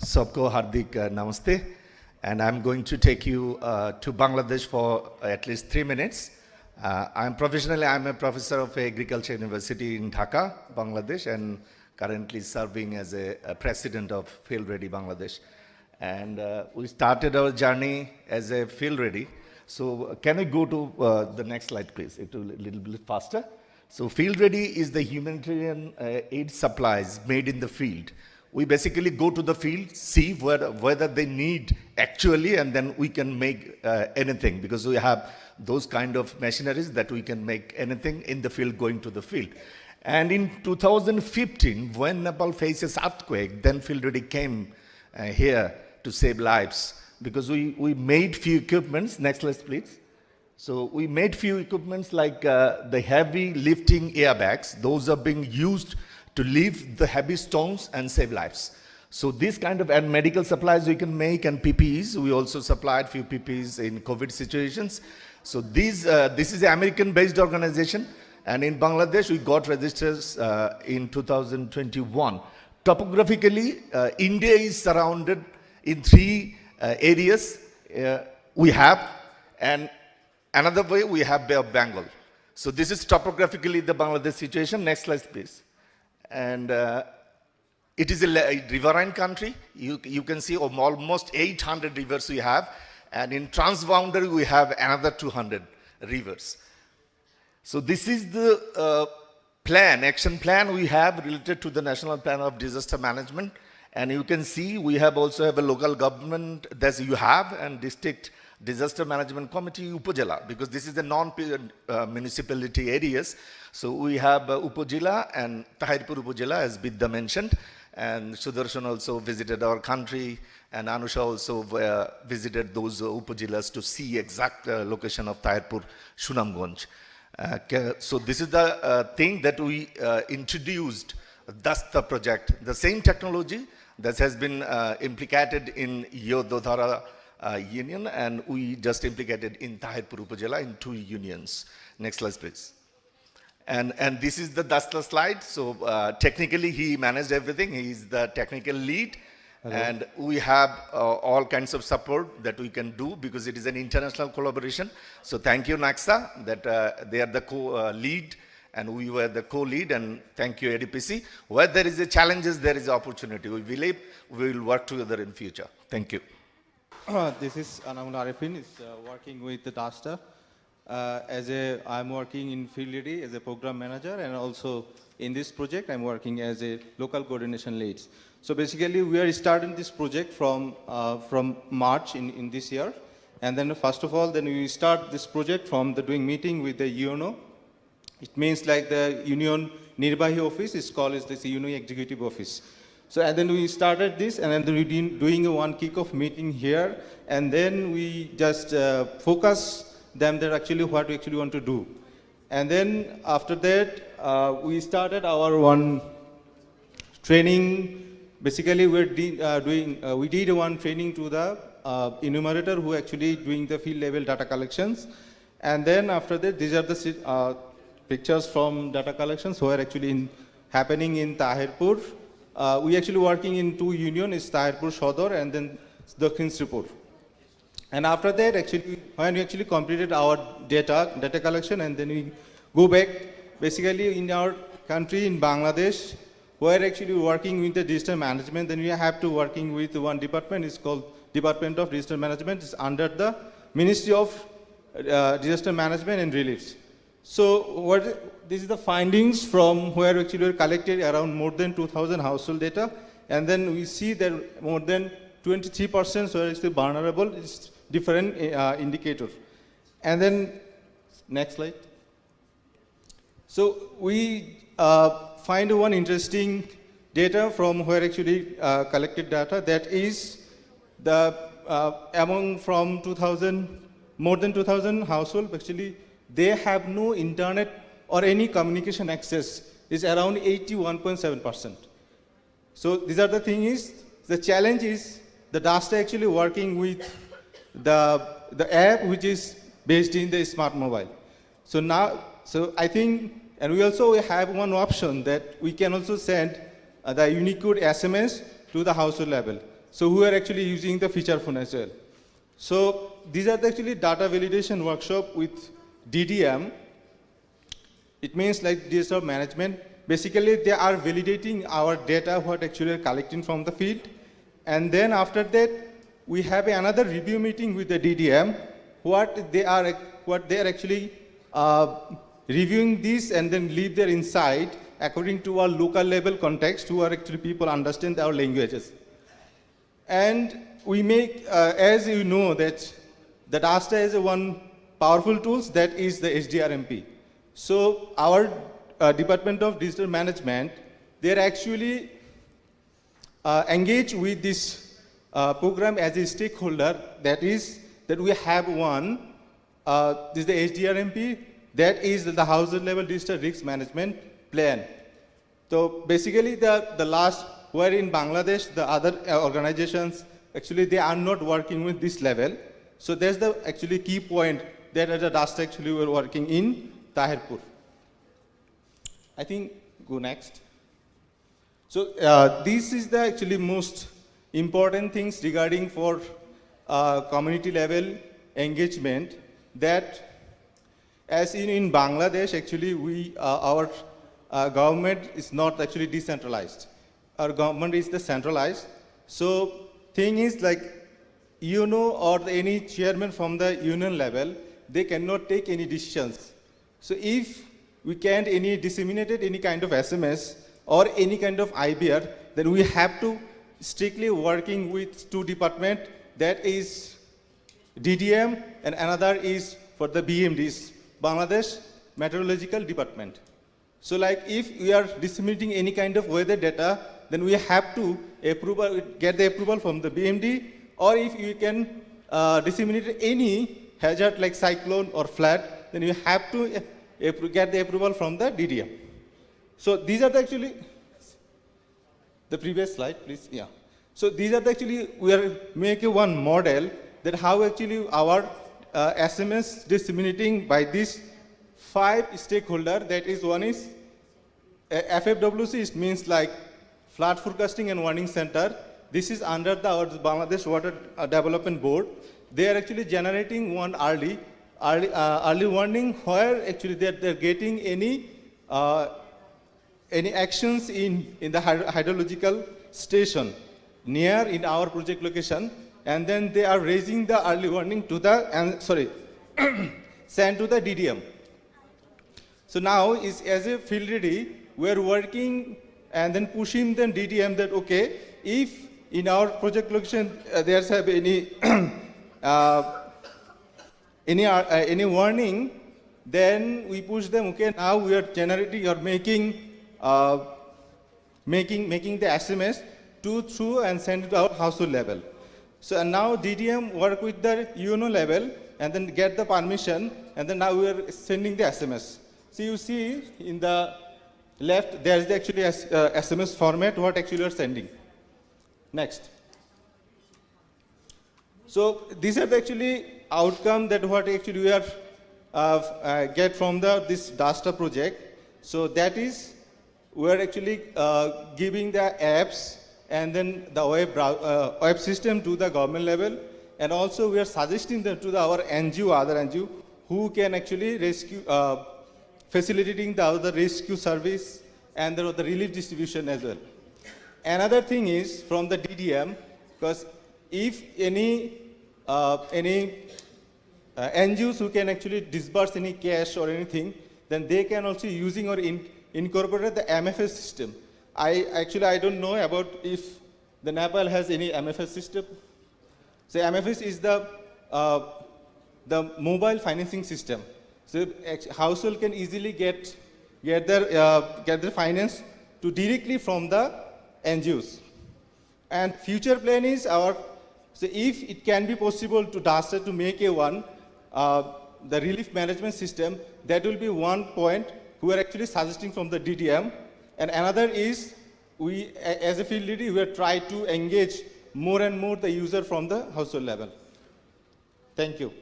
Sabko Hardik Namaste, and I'm going to take you to Bangladesh for at least 3 minutes. I'm a professor of Agriculture University in Dhaka, Bangladesh, and currently serving as a president of Field Ready Bangladesh. And we started our journey as a Field Ready. So can I go to the next slide, please? A little bit faster. So Field Ready is the humanitarian aid supplies made in the field. We basically go to the field, see whether they need actually, and then we can make anything, because we have those kind of machineries that we can make anything in the field going to the field. And in 2015, when Nepal faces earthquake, then Field Ready came here to save lives, because we made few equipments. Next slide, please. So we made few equipments like the heavy lifting airbags. Those are being used to lift the heavy stones and save lives. So this kind of, and medical supplies we can make, and PPEs. We also supplied few PPEs in COVID situations. So this is an American-based organization, and in Bangladesh we got registers in 2021. Topographically, India is surrounded in 3 areas we have, and another way we have Bay of Bengal. So this is topographically the Bangladesh situation. Next slide, please. And it is a riverine country. You can see almost 800 rivers we have, and in transboundary we have another 200 rivers. So this is the action plan we have related to the National Plan of Disaster Management. And you can see we also have a local government that you have, and district disaster management committee, Upazila, because this is the non-municipality areas. So we have Upazila and Tahirpur Upazila, as Bidya mentioned, and Sudarshan also visited our country, and Anusha also visited those Upazilas to see exact location of Tahirpur, Sunamganj. So this is the thing that we introduced, Dasta project, the same technology that has been implicated in Yododhara union, and we just implicated in Tahirpur Upazila in 2 unions. Next slide, please. And this is the Dasta slide. So technically he managed everything. He is the technical lead. Hello. And we have all kinds of support that we can do, because it is an international collaboration. So thank you, NACSA, that they are the co-lead, and we were the co-lead, and thank you, ADPC. Where there is a challenges, there is opportunity. We believe we will work together in future. Thank you. This is Anamul Arifin, working with the DASTA. I'm working in Field Ready as a program manager, and also in this project I'm working as a local coordination lead. So basically we are starting this project from March in this year, and then first of all, then we start this project from the doing meeting with the UNO. It means like the Union Nirbahi Office is called as the UNO Executive Office. So and then we started this, and then we doing one kickoff meeting here, and then we just focus them that actually what we actually want to do. And then after that, we started our one training. Basically, we did one training to the enumerator who actually doing the field level data collections. And then after that, these are the pictures from data collections who are actually happening in Tahirpur. We actually working in 2 unions, Tahirpur Shodor and then Dakhin Sripur. And after that, actually, when we actually completed our data collection, and then we go back, basically in our country, in Bangladesh, we're actually working with the disaster management. Then we have to working with one department. It's called Department of Disaster Management. It's under the Ministry of Disaster Management and Reliefs. So this is the findings from where actually we collected around more than 2,000 household data, and then we see that more than 23% were actually vulnerable. It's different indicator. And then next slide. So we find one interesting data from where actually collected data, that is the from 2,000, more than 2,000 households actually they have no internet or any communication access, is around 81.7%. So these are the thing is, the challenge is the DASTA actually working with the app which is based in the smart mobile. So now, so I think, and we also have one option that we can also send the Unicode SMS to the household level. So who are actually using the feature phone as well. So these are the actually data validation workshop with DDM. It means like disaster management. Basically, they are validating our data, what actually are collecting from the field. And then after that, we have another review meeting with the DDM, what they are actually reviewing this and then leave their insight according to our local level context, who are actually people understand our languages. And we make, as you know, that the DASTA is one powerful tools, that is the HDRMP. So our Department of Digital Management, they're actually engaged with this program as a stakeholder. That is, that we have one, this is the HDRMP, that is the household level digital risk management plan. So basically the last, where in Bangladesh, the other organizations, actually they are not working with this level. So that's the actually key point that at the DASTA actually we're working in Tahirpur. I think, go next. So this is the actually most important things regarding for community level engagement, that as in Bangladesh, actually our government is not actually decentralized. Our government is the centralized. So thing is like, or any chairman from the union level, they cannot take any decisions. So if we can't disseminate any kind of SMS or any kind of IBR, then we have to strictly working with two departments, that is DDM and another is for the BMDs, Bangladesh Meteorological Department. So like if we are disseminating any kind of weather data, then we have to get the approval from the BMD, or if you can disseminate any hazard like cyclone or flood, then you have to get the approval from the DDM. So these are actually, the previous slide, please, yeah. So these are actually, we are making one model that how actually our SMS disseminating by these 5 stakeholders, that is one is FFWC, it means like Flood Forecasting and Warning Center. This is under our Bangladesh Water Development Board. They are actually generating one early warning where actually they're getting any actions in the hydrological station near in our project location, and then they are raising the early warning to the, send to the DDM. So now is as a field ready, we are working and then pushing the DDM that okay, if in our project location there's have any warning, then we push them, okay, now we are generating or making the SMS through and send it to our household level. So and now DDM work with the UNO level and then get the permission, and then now we are sending the SMS. So you see in the left, there is actually SMS format, what actually you are sending. Next. So these are the actually outcome that what actually we are get from this DASTA project. So that is, we are actually giving the apps and then the web system to the government level, and also we are suggesting them to our NGO, other NGO, who can actually rescue, facilitating the other rescue service and the relief distribution as well. Another thing is from the DDM, because if any NGOs who can actually disburse any cash or anything, then they can also using or incorporate the MFS system. I don't know about if the Nepal has any MFS system. So MFS is the mobile financing system. So household can easily get their finance to directly from the NGOs. And future plan is so if it can be possible to DASTA to make the relief management system, that will be one point we are actually suggesting from the DDM. And another is, we as a field leader, we are trying to engage more and more the user from the household level. Thank you.